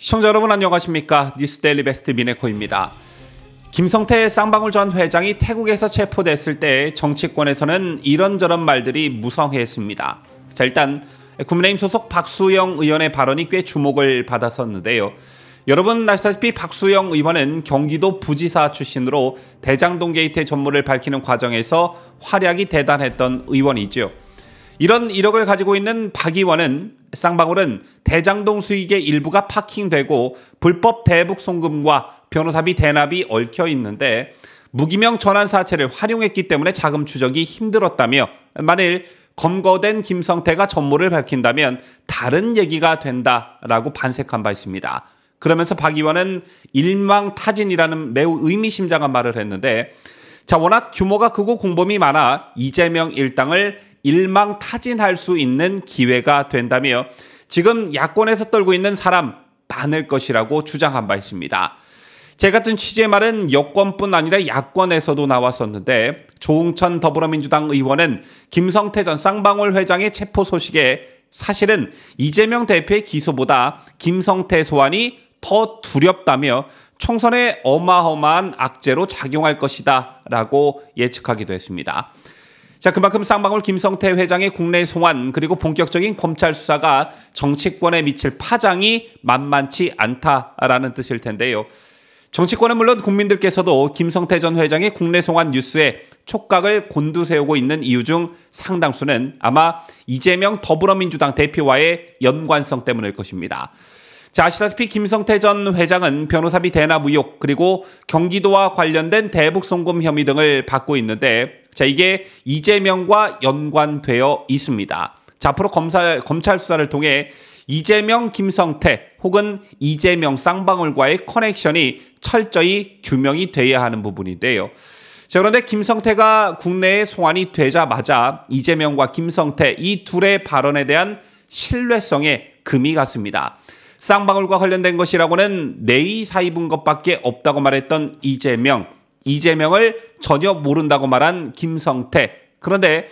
시청자 여러분 안녕하십니까? 뉴스데일리 베스트 미네코입니다. 김성태 쌍방울 전 회장이 태국에서 체포됐을 때 정치권에서는 이런저런 말들이 무성했습니다. 자, 일단 국민의힘 소속 박수영 의원의 발언이 꽤 주목을 받았었는데요. 여러분 아시다시피 박수영 의원은 경기도 부지사 출신으로 대장동 게이트의 전모를 밝히는 과정에서 활약이 대단했던 의원이죠. 이런 이력을 가지고 있는 박 의원은 쌍방울은 대장동 수익의 일부가 파킹되고 불법 대북 송금과 변호사비 대납이 얽혀 있는데 무기명 전환 사채를 활용했기 때문에 자금 추적이 힘들었다며 만일 검거된 김성태가 전모를 밝힌다면 다른 얘기가 된다라고 반색한 바 있습니다. 그러면서 박 의원은 일망타진이라는 매우 의미심장한 말을 했는데 자, 워낙 규모가 크고 공범이 많아 이재명 일당을 일망타진할 수 있는 기회가 된다며 지금 야권에서 떨고 있는 사람 많을 것이라고 주장한 바 있습니다. 제 같은 취지의 말은 여권뿐 아니라 야권에서도 나왔었는데 조응천 더불어민주당 의원은 김성태 전 쌍방울 회장의 체포 소식에 사실은 이재명 대표의 기소보다 김성태 소환이 더 두렵다며 총선에 어마어마한 악재로 작용할 것이다 라고 예측하기도 했습니다. 자, 그만큼 쌍방울 김성태 회장의 국내 송환 그리고 본격적인 검찰 수사가 정치권에 미칠 파장이 만만치 않다라는 뜻일 텐데요. 정치권은 물론 국민들께서도 김성태 전 회장의 국내 송환 뉴스에 촉각을 곤두세우고 있는 이유 중 상당수는 아마 이재명 더불어민주당 대표와의 연관성 때문일 것입니다. 자, 아시다시피 김성태 전 회장은 변호사비 대납 의혹 그리고 경기도와 관련된 대북 송금 혐의 등을 받고 있는데 자, 이게 이재명과 연관되어 있습니다. 자, 앞으로 검찰 수사를 통해 이재명, 김성태 혹은 이재명 쌍방울과의 커넥션이 철저히 규명이 돼야 하는 부분인데요. 자, 그런데 김성태가 국내에 송환이 되자마자 이재명과 김성태 이 둘의 발언에 대한 신뢰성에 금이 갔습니다. 쌍방울과 관련된 것이라고는 내의 사입은 것밖에 없다고 말했던 이재명을 전혀 모른다고 말한 김성태. 그런데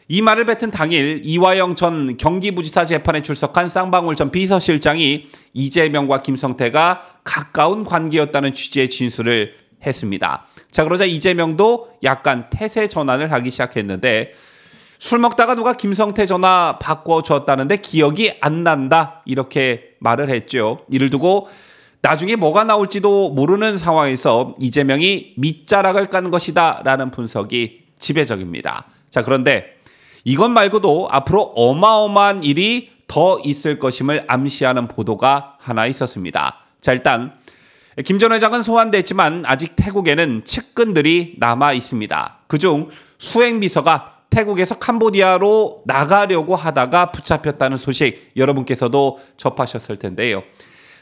이 말을 뱉은 당일 이화영 전 경기부지사 재판에 출석한 쌍방울 전 비서실장이 이재명과 김성태가 가까운 관계였다는 취지의 진술을 했습니다. 자, 그러자 이재명도 약간 태세 전환을 하기 시작했는데 술 먹다가 누가 김성태 전화 바꿔줬다는데 기억이 안 난다 이렇게 말을 했죠. 이를 두고 나중에 뭐가 나올지도 모르는 상황에서 이재명이 밑자락을 깐 것이다 라는 분석이 지배적입니다. 자, 그런데 이것 말고도 앞으로 어마어마한 일이 더 있을 것임을 암시하는 보도가 하나 있었습니다. 자, 일단 김 전 회장은 소환됐지만 아직 태국에는 측근들이 남아 있습니다. 그중 수행비서가 태국에서 캄보디아로 나가려고 하다가 붙잡혔다는 소식 여러분께서도 접하셨을 텐데요.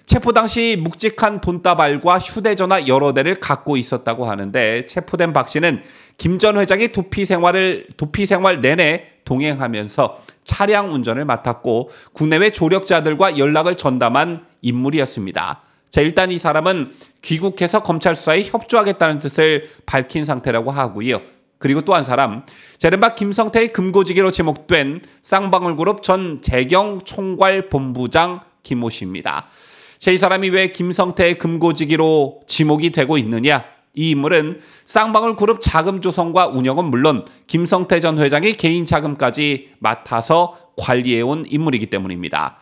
체포 당시 묵직한 돈다발과 휴대전화 여러 대를 갖고 있었다고 하는데 체포된 박 씨는 김 전 회장의 도피 생활 내내 동행하면서 차량 운전을 맡았고 국내외 조력자들과 연락을 전담한 인물이었습니다. 자, 일단 이 사람은 귀국해서 검찰 수사에 협조하겠다는 뜻을 밝힌 상태라고 하고요. 그리고 또 한 사람, 이른바 김성태의 금고지기로 지목된 쌍방울그룹 전 재경 총괄본부장 김모 씨입니다. 이 사람이 왜 김성태의 금고지기로 지목이 되고 있느냐? 이 인물은 쌍방울그룹 자금 조성과 운영은 물론 김성태 전 회장의 개인 자금까지 맡아서 관리해온 인물이기 때문입니다.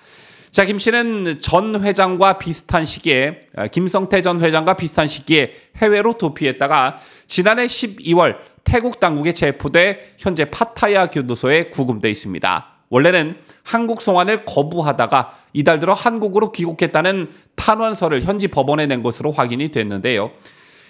자, 김 씨는 전 회장과 비슷한 시기에 김성태 전 회장과 비슷한 시기에 해외로 도피했다가 지난해 12월 태국 당국에 체포돼 현재 파타야 교도소에 구금돼 있습니다. 원래는 한국 송환을 거부하다가 이달 들어 한국으로 귀국했다는 탄원서를 현지 법원에 낸 것으로 확인이 됐는데요.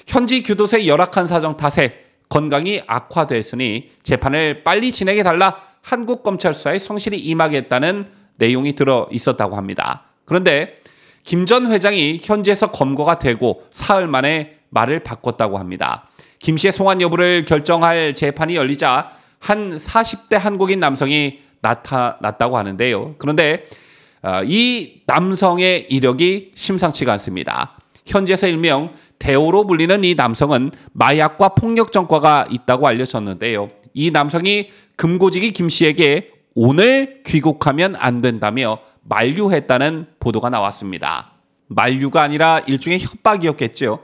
현지 교도소의 열악한 사정 탓에 건강이 악화됐으니 재판을 빨리 진행해달라 한국 검찰 수사에 성실히 임하겠다는 내용이 들어 있었다고 합니다. 그런데 김 전 회장이 현지에서 검거가 되고 사흘 만에 말을 바꿨다고 합니다. 김 씨의 송환 여부를 결정할 재판이 열리자 한 40대 한국인 남성이 나타났다고 하는데요. 그런데 이 남성의 이력이 심상치가 않습니다. 현지에서 일명 대오로 불리는 이 남성은 마약과 폭력 전과가 있다고 알려졌는데요. 이 남성이 금고지기 김 씨에게 오늘 귀국하면 안 된다며 만류했다는 보도가 나왔습니다. 만류가 아니라 일종의 협박이었겠죠.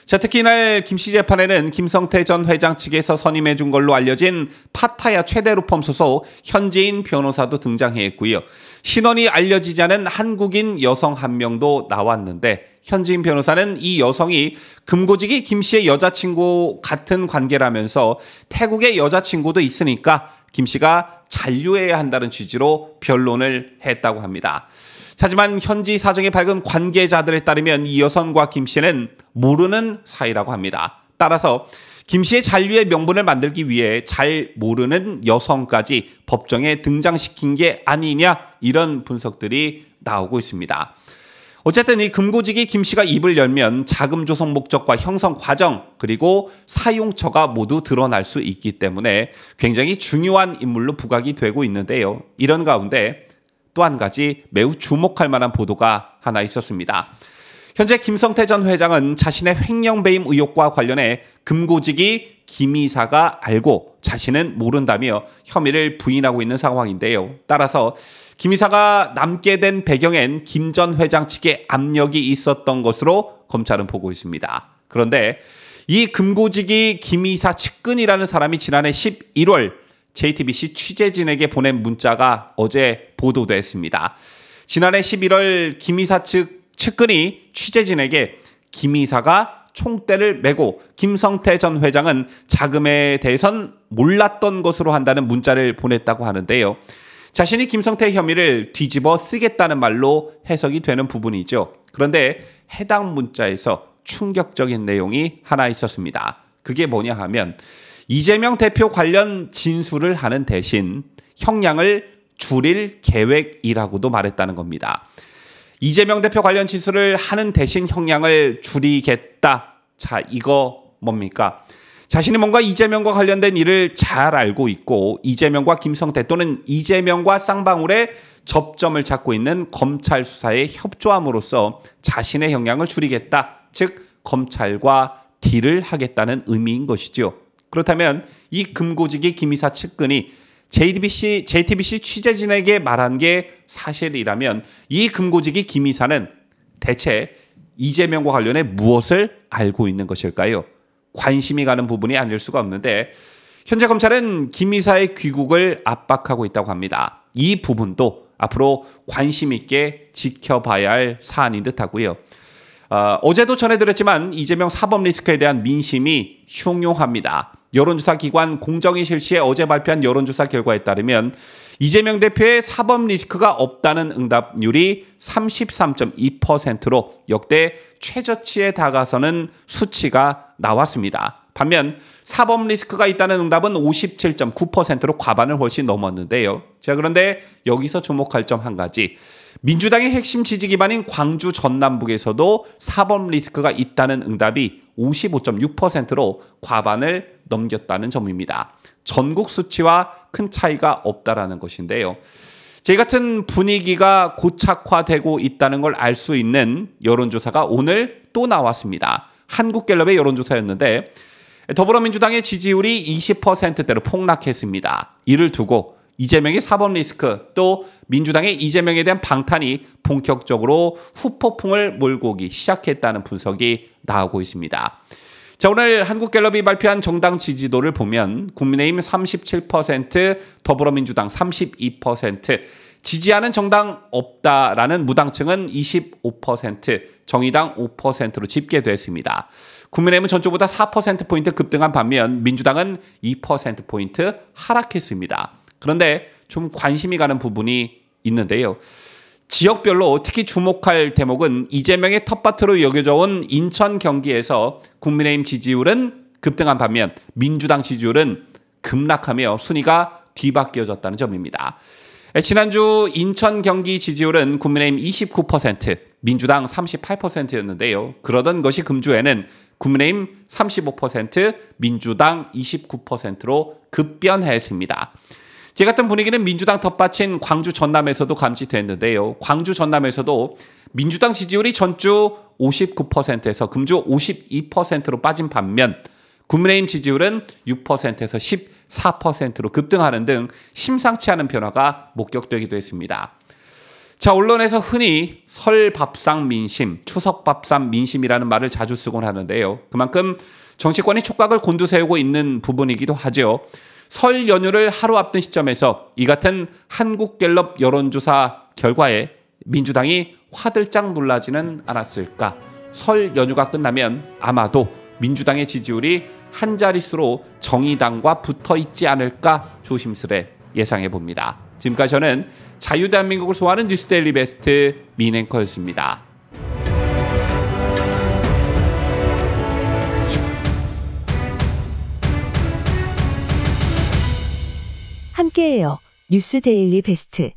자, 특히 이날 김씨 재판에는 김성태 전 회장 측에서 선임해 준 걸로 알려진 파타야 최대 로펌 소속 현지인 변호사도 등장했고요. 신원이 알려지지 않은 한국인 여성 한 명도 나왔는데 현지인 변호사는 이 여성이 금고지기 김씨의 여자친구 같은 관계라면서 태국에 여자친구도 있으니까 김씨가 잔류해야 한다는 취지로 변론을 했다고 합니다. 하지만 현지 사정이 밝은 관계자들에 따르면 이 여성과 김 씨는 모르는 사이라고 합니다. 따라서 김 씨의 잔류의 명분을 만들기 위해 잘 모르는 여성까지 법정에 등장시킨 게 아니냐 이런 분석들이 나오고 있습니다. 어쨌든 이 금고지기 김 씨가 입을 열면 자금 조성 목적과 형성 과정 그리고 사용처가 모두 드러날 수 있기 때문에 굉장히 중요한 인물로 부각이 되고 있는데요. 이런 가운데 또 한 가지 매우 주목할 만한 보도가 하나 있었습니다. 현재 김성태 전 회장은 자신의 횡령 배임 의혹과 관련해 금고지기 김 이사가 알고 자신은 모른다며 혐의를 부인하고 있는 상황인데요. 따라서 김 이사가 남게 된 배경엔 김 전 회장 측의 압력이 있었던 것으로 검찰은 보고 있습니다. 그런데 이 금고지기 김 이사 측근이라는 사람이 지난해 11월 JTBC 취재진에게 보낸 문자가 어제 보도됐습니다. 지난해 11월 김 이사 측 측근이 취재진에게 김 이사가 총대를 메고 김성태 전 회장은 자금에 대해선 몰랐던 것으로 한다는 문자를 보냈다고 하는데요. 자신이 김성태 혐의를 뒤집어 쓰겠다는 말로 해석이 되는 부분이죠. 그런데 해당 문자에서 충격적인 내용이 하나 있었습니다. 그게 뭐냐 하면 이재명 대표 관련 진술을 하는 대신 형량을 줄일 계획이라고도 말했다는 겁니다. 이재명 대표 관련 진술을 하는 대신 형량을 줄이겠다. 자, 이거 뭡니까? 자신이 뭔가 이재명과 관련된 일을 잘 알고 있고 이재명과 김성태 또는 이재명과 쌍방울의 접점을 찾고 있는 검찰 수사에 협조함으로써 자신의 형량을 줄이겠다. 즉 검찰과 딜을 하겠다는 의미인 것이죠. 그렇다면 이 금고지기 김 이사 측근이 JTBC 취재진에게 말한 게 사실이라면 이 금고지기 김 이사는 대체 이재명과 관련해 무엇을 알고 있는 것일까요? 관심이 가는 부분이 아닐 수가 없는데 현재 검찰은 김 이사의 귀국을 압박하고 있다고 합니다. 이 부분도 앞으로 관심 있게 지켜봐야 할 사안인 듯하고요. 어제도 전해드렸지만 이재명 사법 리스크에 대한 민심이 흉흉합니다. 여론조사 기관 공정위 실시에 어제 발표한 여론조사 결과에 따르면 이재명 대표의 사법 리스크가 없다는 응답률이 33.2%로 역대 최저치에 다가서는 수치가 나왔습니다. 반면 사법 리스크가 있다는 응답은 57.9%로 과반을 훨씬 넘었는데요. 자, 그런데 여기서 주목할 점 한 가지. 민주당의 핵심 지지 기반인 광주 전남북에서도 사법 리스크가 있다는 응답이 55.6%로 과반을 넘겼다는 점입니다. 전국 수치와 큰 차이가 없다라는 것인데요. 저희 같은 분위기가 고착화되고 있다는 걸 알 수 있는 여론조사가 오늘 또 나왔습니다. 한국갤럽의 여론조사였는데 더불어민주당의 지지율이 20%대로 폭락했습니다. 이를 두고 이재명의 사법 리스크 또 민주당의 이재명에 대한 방탄이 본격적으로 후폭풍을 몰고 오기 시작했다는 분석이 나오고 있습니다. 자, 오늘 한국갤럽이 발표한 정당 지지도를 보면 국민의힘 37%, 더불어민주당 32%, 지지하는 정당 없다라는 무당층은 25%, 정의당 5%로 집계됐습니다. 국민의힘은 전주보다 4%포인트 급등한 반면 민주당은 2%포인트 하락했습니다. 그런데 좀 관심이 가는 부분이 있는데요. 지역별로 특히 주목할 대목은 이재명의 텃밭으로 여겨져 온 인천 경기에서 국민의힘 지지율은 급등한 반면 민주당 지지율은 급락하며 순위가 뒤바뀌어졌다는 점입니다. 지난주 인천 경기 지지율은 국민의힘 29%, 민주당 38%였는데요. 그러던 것이 금주에는 국민의힘 35%, 민주당 29%로 급변했습니다. 이 같은 분위기는 민주당 텃밭인 광주 전남에서도 감지됐는데요. 광주 전남에서도 민주당 지지율이 전주 59%에서 금주 52%로 빠진 반면 국민의힘 지지율은 6%에서 14%로 급등하는 등 심상치 않은 변화가 목격되기도 했습니다. 자, 언론에서 흔히 설 밥상 민심, 추석 밥상 민심이라는 말을 자주 쓰곤 하는데요. 그만큼 정치권이 촉각을 곤두세우고 있는 부분이기도 하죠. 설 연휴를 하루 앞둔 시점에서 이 같은 한국갤럽 여론조사 결과에 민주당이 화들짝 놀라지는 않았을까. 설 연휴가 끝나면 아마도 민주당의 지지율이 한 자릿수로 정의당과 붙어 있지 않을까 조심스레 예상해 봅니다. 지금까지 저는 자유대한민국을 소화하는 뉴스데일리 베스트 민앵커였습니다. 함께해요. 뉴스데일리 베스트.